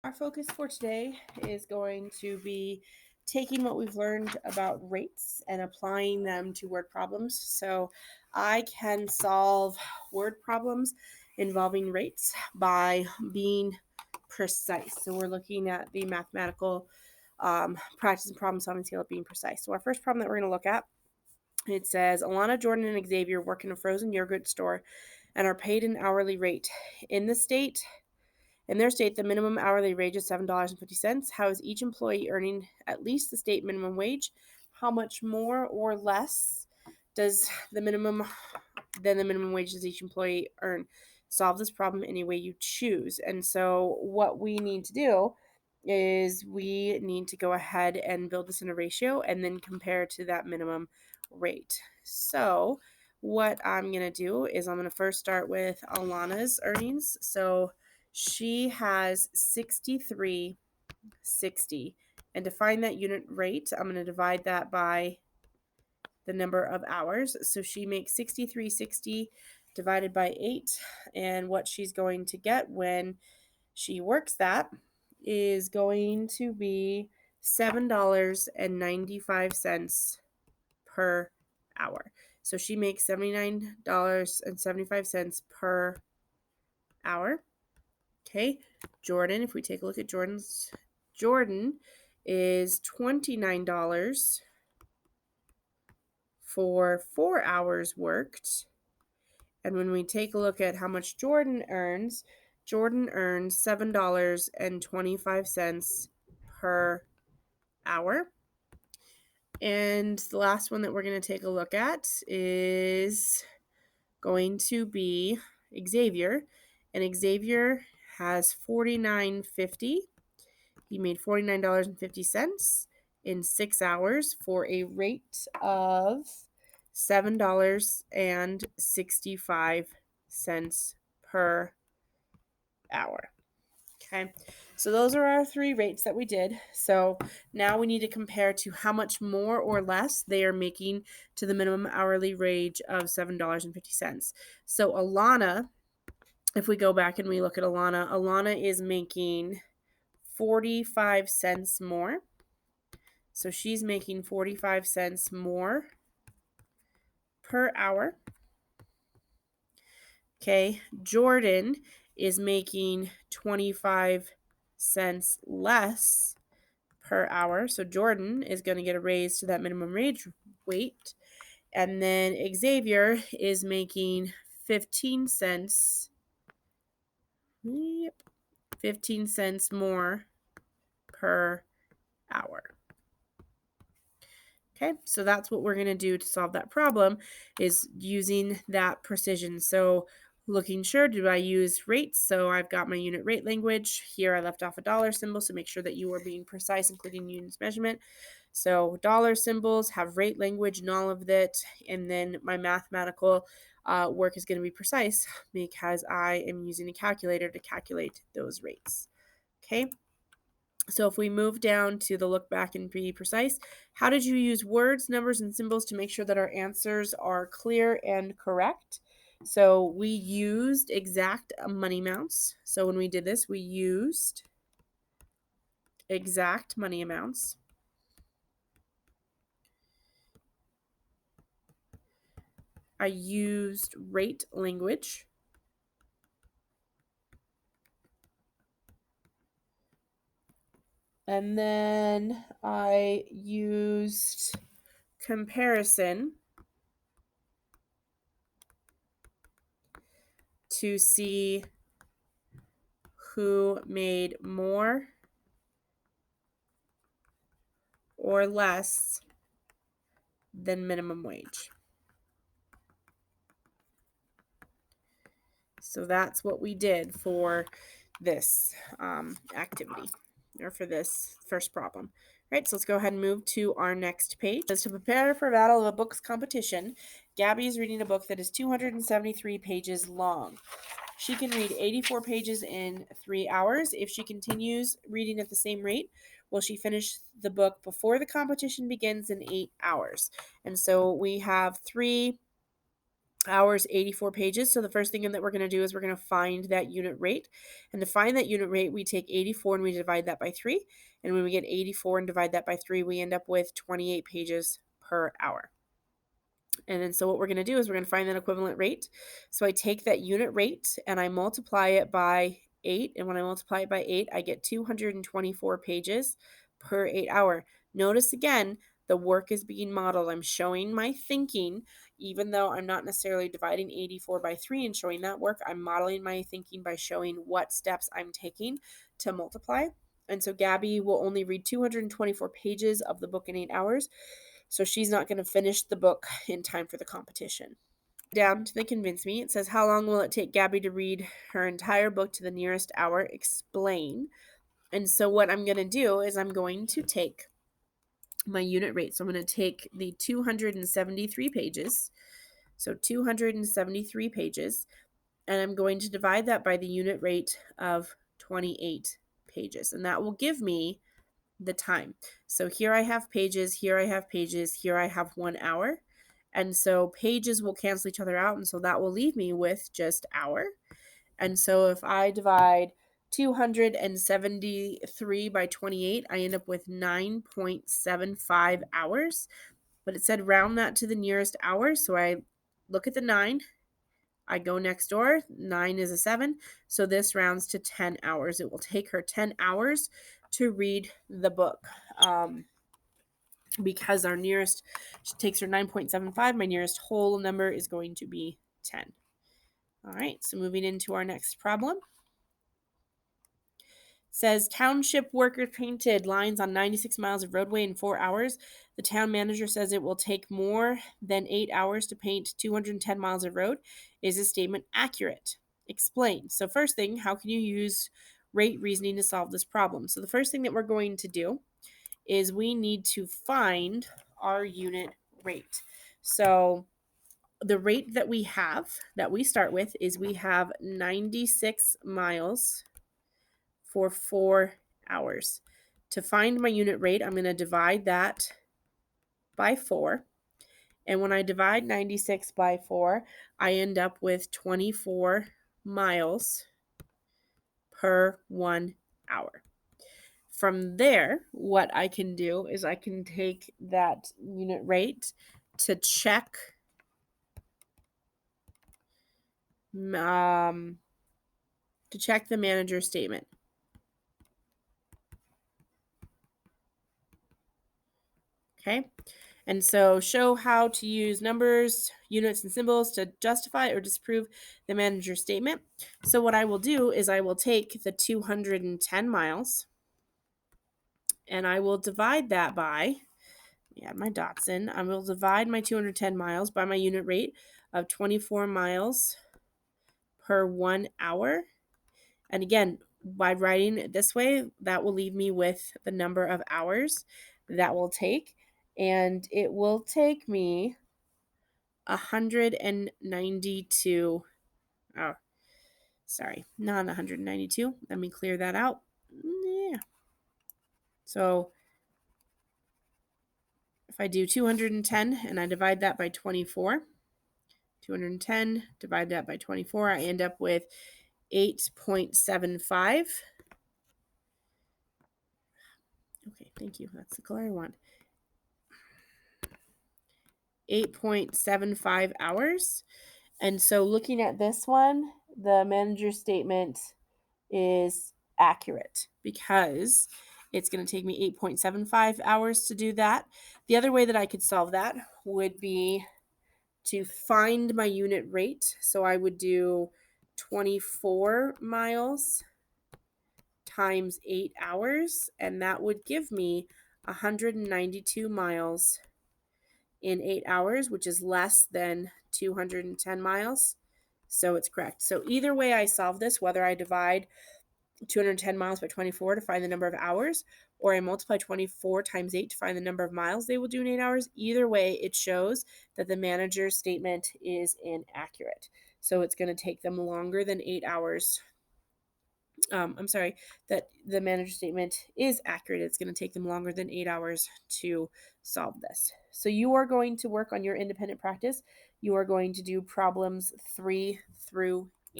Our focus for today is going to be taking what we've learned about rates and applying them to word problems. So I can solve word problems involving rates by being precise. So we're looking at the mathematical practice and problem solving skill of being precise. So our first problem that we're going to look at, it says Alana, Jordan, and Xavier work in a frozen yogurt store and are paid an hourly rate. In their state, the minimum hourly wage is $7.50. How is each employee earning at least the state minimum wage? How much more or less does the minimum wage does each employee earn? Solve this problem any way you choose. And so what we need to do is we need to go ahead and build this in a ratio and then compare to that minimum rate. So what I'm going to do is I'm going to first start with Alana's earnings. So she has 63.60. And to find that unit rate, I'm going to divide that by the number of hours. So she makes 63.60 divided by 8. And what she's going to get when she works that is going to be $7.95 per hour. So she makes $79.75 per hour. Okay, Jordan, if we take a look at Jordan is $29 for 4 hours worked. And when we take a look at how much Jordan earns $7.25 per hour. And the last one that we're going to take a look at is going to be Xavier. And Xavier has $49.50. He made $49.50 in 6 hours for a rate of $7.65 per hour. Okay, so those are our 3 rates that we did. So now we need to compare to how much more or less they are making to the minimum hourly wage of $7.50. So Alana, if we go back and we look at Alana is making 45 cents more. So she's making 45 cents more per hour. Okay, Jordan is making 25 cents less per hour. So Jordan is going to get a raise to that minimum wage rate. And then Xavier is making 15 cents. 15 cents more per hour. Okay, so that's what we're going to do to solve that problem, is using that precision. So looking sure, do I use rates? So I've got my unit rate language. Here I left off a dollar symbol, so make sure that you are being precise, including units measurement. So dollar symbols have rate language and all of that. And then my mathematical work is going to be precise because I am using a calculator to calculate those rates. Okay. So if we move down to the look back and be precise, how did you use words, numbers, and symbols to make sure that our answers are clear and correct? So we used exact money amounts. So when we did this, we used exact money amounts. I used rate language. And then I used comparison to see who made more or less than minimum wage. So that's what we did for this activity, or for this first problem. All right, so let's go ahead and move to our next page. To prepare for battle of a books competition, Gabby is reading a book that is 273 pages long. She can read 84 pages in 3 hours. If she continues reading at the same rate, will she finish the book before the competition begins in 8 hours? And so we have 3 hours, 84 pages. So the first thing that we're going to do is we're going to find that unit rate. And to find that unit rate, we take 84 and we divide that by 3. And when we get 84 and divide that by 3, we end up with 28 pages per hour. And then so what we're going to do is we're going to find that equivalent rate. So I take that unit rate and I multiply it by 8. And when I multiply it by 8, I get 224 pages per 8 hour. Notice again, the work is being modeled. I'm showing my thinking, even though I'm not necessarily dividing 84 by 3 and showing that work. I'm modeling my thinking by showing what steps I'm taking to multiply. And so Gabby will only read 224 pages of the book in 8 hours. So she's not going to finish the book in time for the competition. Down to the convince me, it says, how long will it take Gabby to read her entire book to the nearest hour? Explain. And so what I'm going to do is I'm going to take my unit rate. So I'm going to take the 273 pages. So 273 pages. And I'm going to divide that by the unit rate of 28 pages. And that will give me the time. So here I have pages, here I have pages, here I have 1 hour. And so pages will cancel each other out. And so that will leave me with just hour. And so if I divide 273 by 28, I end up with 9.75 hours. But it said round that to the nearest hour. So I look at the 9. I go next door. 9 is a 7. So this rounds to 10 hours. It will take her 10 hours to read the book. Because our nearest, she takes her 9.75, my nearest whole number is going to be 10. All right, so moving into our next problem. Says township worker painted lines on 96 miles of roadway in 4 hours. The town manager says it will take more than 8 hours to paint 210 miles of road. Is this statement accurate? Explain. So first thing, how can you use rate reasoning to solve this problem? So the first thing that we're going to do is we need to find our unit rate. So the rate that we have, that we start with, is we have 96 miles for 4 hours. To find my unit rate, I'm going to divide that by 4. And when I divide 96 by 4, I end up with 24 miles per 1 hour. From there, what I can do is I can take that unit rate to check the manager statement. Okay, and so show how to use numbers, units, and symbols to justify or disprove the manager statement. So what I will do is I will take the 210 miles and I will divide that by, add my dots in, I will divide my 210 miles by my unit rate of 24 miles per 1 hour. And again, by writing it this way, that will leave me with the number of hours that will take. And it will take me 192. Oh, sorry, not 192. Let me clear that out. Yeah. So if I do 210 and I divide that by 24, 210, divide that by 24, I end up with 8.75. Okay, thank you. That's the color I want. 8.75 hours. And so looking at this one, the manager statement is accurate because it's going to take me 8.75 hours to do that. The other way that I could solve that would be to find my unit rate. So I would do 24 miles times 8 hours, and that would give me 192 miles in 8 hours, which is less than 210 miles. So it's correct. So either way I solve this, whether I divide 210 miles by 24 to find the number of hours, or I multiply 24 times 8 to find the number of miles they will do in 8 hours, either way it shows that the manager's statement is inaccurate. So it's going to take them longer than 8 hours. That the manager statement is accurate. It's going to take them longer than 8 hours to solve this. So you are going to work on your independent practice. you are going to do problems 3 through